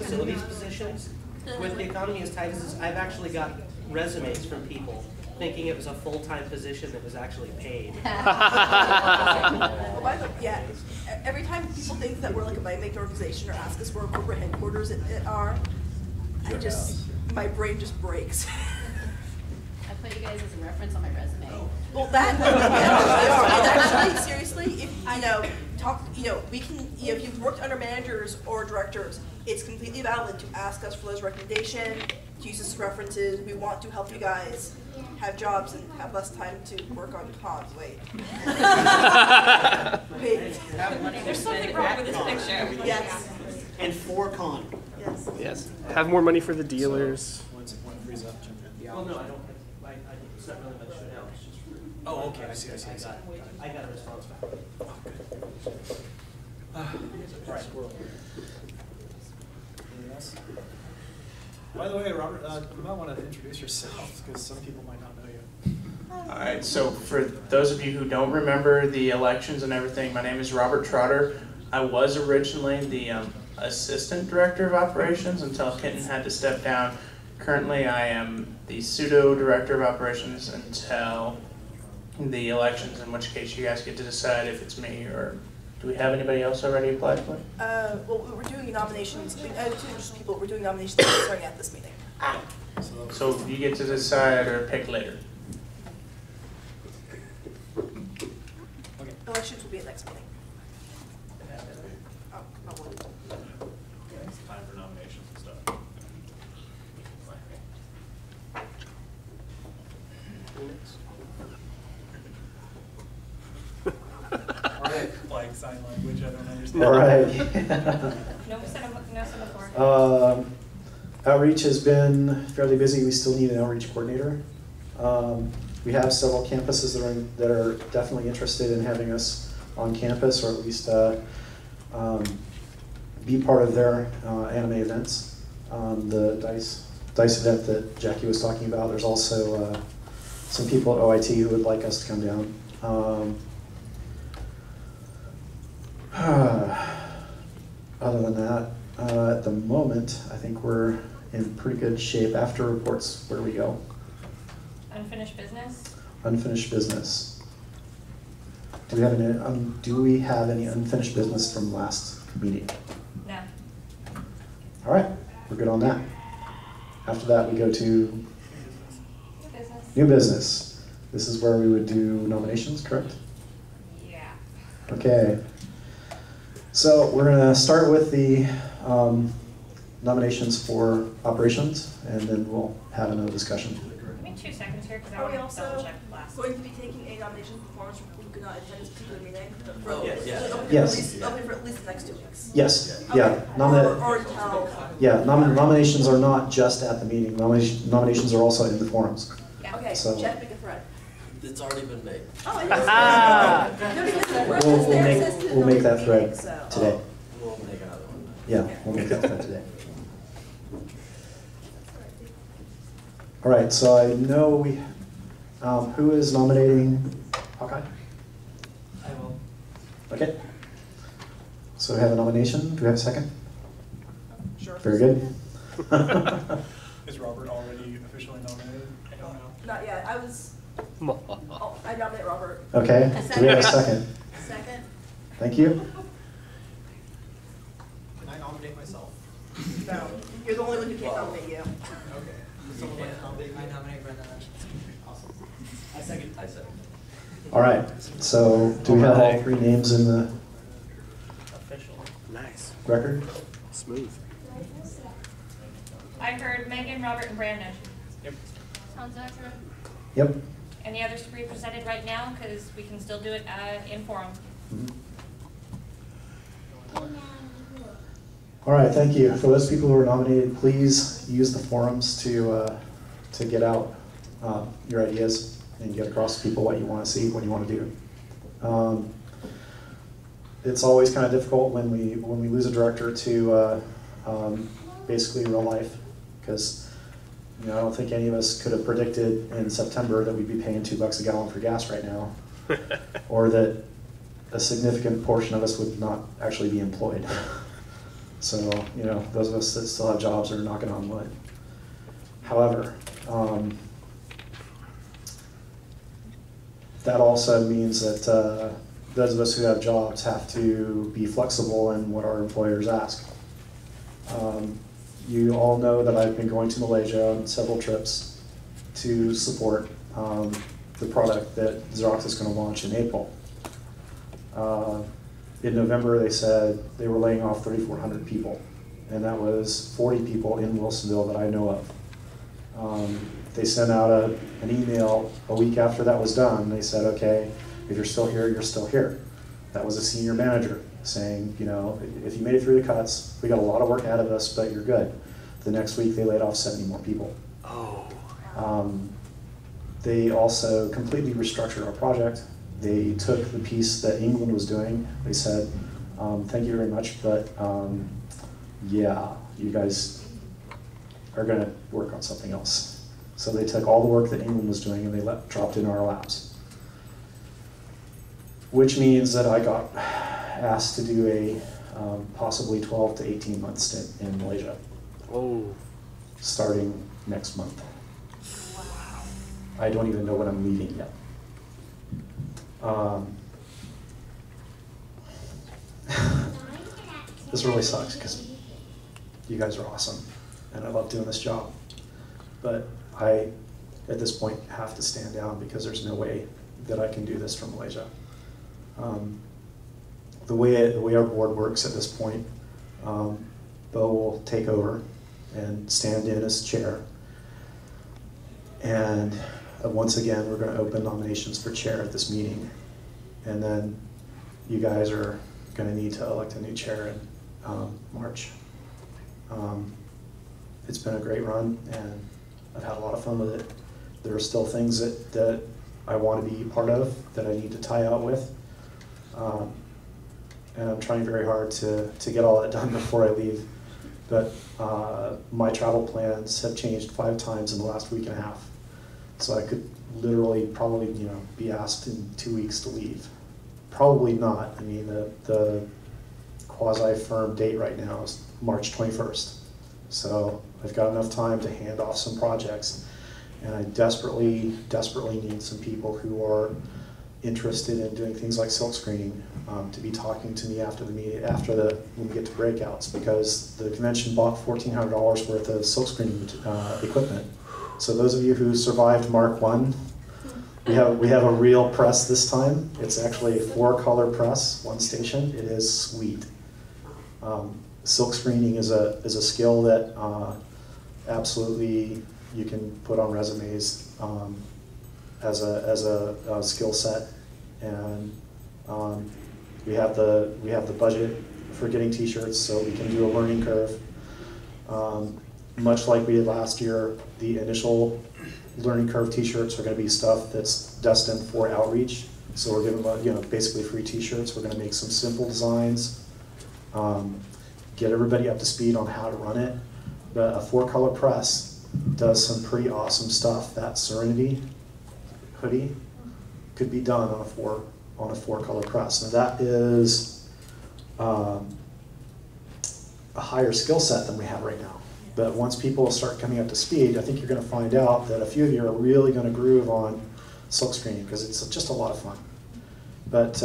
facilities positions. With the economy as tight as this, I've actually got resumes from people thinking it was a full-time position that was actually paid. Yeah, every time people think that we're like a money-making organization or ask us where our corporate headquarters are, my brain just breaks. I put you guys as a reference on my resume. Well, and actually, seriously, if we can, if you've worked under managers or directors, it's completely valid to ask us for those recommendations, to use us as references. We want to help you guys have jobs and have less time to work on cons. Wait. There's something wrong with this picture. Yes. And for con. Yes. Yes. Have more money for the dealers. Once it frees up, jump in. Well, no, I don't. It's not really much to know. It's just. Oh, okay. I see. I got a response back. Oh, good. Right. Anything else? By the way, Robert, you might want to introduce yourself because some people might not know you. All right, so for those of you who don't remember the elections and everything, my name is Robert Trotter. I was originally the Assistant Director of Operations until Kenton had to step down. Currently, I am the pseudo Director of Operations until the elections, in which case you guys get to decide if it's me or do we have anybody else already applied for it? Well, we're doing nominations. We're doing nominations starting at this meeting. So you get to decide or pick later. Okay. Elections will be at next meeting. It's time for nominations and stuff. All right. Like sign language, I don't understand. All right. No semaphore. Outreach has been fairly busy. We still need an outreach coordinator. We have several campuses that are definitely interested in having us on campus, or at least be part of their anime events. The DICE event that Jackie was talking about, there's also some people at OIT who would like us to come down. Other than that, at the moment, I think we're in pretty good shape. After reports, where do we go? Unfinished business? Unfinished business. Do we have any unfinished business from last meeting? No. All right, we're good on that. After that, we go to new business. This is where we would do nominations, correct? Yeah. Okay. So we're going to start with the nominations for operations, and then we'll have another discussion. Give me 2 seconds here because I Are we want to double also check last. going to be taking a nomination performance from who could not attend this particular meeting? Yes. Open for at least the next 2 weeks. Yes. Okay. Yeah. Or until. Yeah. Nominations are not just at the meeting. Nominations are also in the forums. Yeah. Okay. So- Jeff, make a thread. It's already been made. Oh, it is. We'll make that thread today. We'll make another one. Yeah, we'll make that thread today. All right, so I know we, who is nominating Hawkeye? I will. Okay. So we have a nomination. Do we have a second? Sure. Very good. Is Robert already officially nominated? I don't know. Not yet. I nominate Robert. Okay. Do we have a second? Second. Thank you. Can I nominate myself? No, you're the only one who can't nominate you. Okay. Someone want to nominate? I nominate Brendan. Awesome. I second. All right. So do we have all 3 names in the Official. Nice. record? Smooth. I heard Megan, Robert, and Brandon. Yep. Sounds accurate. Yep. Any others to be presented right now? Because we can still do it in forum. All right, thank you. For those people who are nominated, please use the forums to get out your ideas and get across to people what you want to see, what you want to do. It's always kind of difficult when we lose a director to basically real life, because I don't think any of us could have predicted in September that we'd be paying $2 a gallon for gas right now, or that a significant portion of us would not actually be employed. So, you know, those of us that still have jobs are knocking on wood. However, that also means that those of us who have jobs have to be flexible in what our employers ask. You all know that I've been going to Malaysia on several trips to support the product that Xerox is going to launch in April. In November, they said they were laying off 3,400 people, and that was 40 people in Wilsonville that I know of. They sent out an email a week after that was done. They said, okay, if you're still here, you're still here. That was a senior manager saying, you know, if you made it through the cuts, we got a lot of work ahead of us, but you're good. The next week, they laid off 70 more people. Oh. They also completely restructured our project. They took the piece that England was doing. They said, thank you very much, but yeah, you guys are going to work on something else. So they took all the work that England was doing and they dropped it in our laps. Which means that I got asked to do a possibly 12 to 18 month stint in Malaysia. Oh. Starting next month. I don't even know when I'm leaving yet. This really sucks because you guys are awesome and I love doing this job. But I, at this point, have to stand down because there's no way that I can do this from Malaysia. The way our board works at this point, Bo will take over and stand in as chair. And once again, we're going to open nominations for chair at this meeting. And then you guys are going to need to elect a new chair in March. It's been a great run, and I've had a lot of fun with it. There are still things that I want to be part of, that I need to tie out with. And I'm trying very hard to get all that done before I leave. But my travel plans have changed 5 times in the last week and a half. So I could literally probably, you know, be asked in 2 weeks to leave. Probably not. I mean, the quasi-firm date right now is March 21st. So I've got enough time to hand off some projects, and I desperately, desperately need some people who are interested in doing things like silk screening to be talking to me after the meeting, when we get to breakouts, because the convention bought $1,400 worth of silk screening equipment. So those of you who survived Mark 1, we have a real press this time. It's actually a 4-color press, 1 station. It is sweet. Silk screening is a skill that absolutely you can put on resumes as a skill set, and we have the budget for getting T-shirts, so we can do a learning curve. Much like we did last year, the initial learning curve T-shirts are going to be stuff that's destined for outreach. So we're giving basically free T-shirts. We're going to make some simple designs, get everybody up to speed on how to run it. But a 4-color press does some pretty awesome stuff. That Serenity hoodie could be done on a 4-color press. Now that is a higher skill set than we have right now. But once people start coming up to speed, I think you're going to find out that a few of you are really going to groove on silk screening because it's just a lot of fun. But